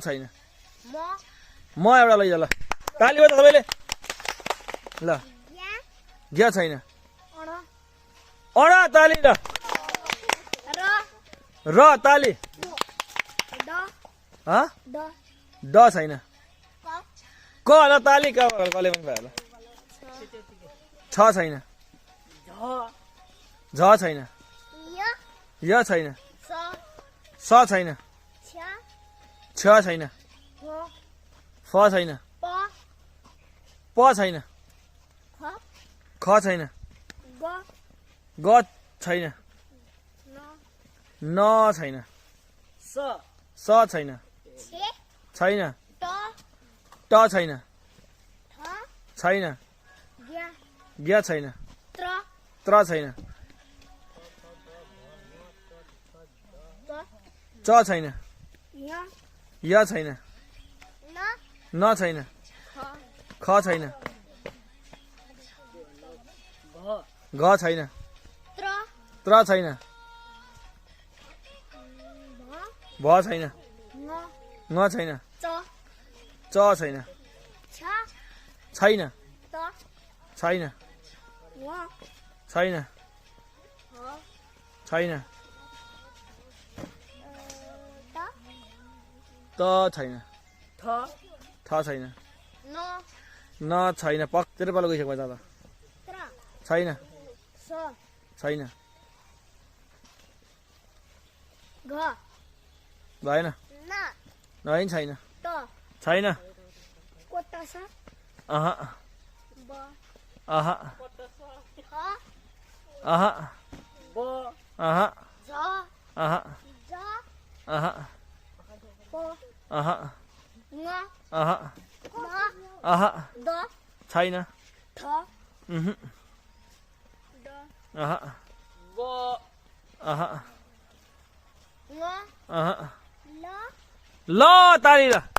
छैन म म एउटा लैजा ल ताली हो त सबैले ल ज्ञ छैन अडा ताली ल र ताली ड छैन क ल ताली कले पनि भयो ल छ छैन झ छैन य छैन स छैन छ छैन फ छैन प छैन ख छैन ग छैन न छैन स छैन छैन ट छैन छैन ज्ञ छैन त्र छैन च छैन य छैन न छैन ख छैन घ छैन त्र छैन भ छैन ङ छैन च छैन छैन छैन छैन छैन त छैन थ छैन न छैन पक्कै पालो गइसक्यो दादा छैन छैन भएन होइन छैन छैन अह अह अह अह अह अह अह अह अह छैन अह अह अह ल ताली ल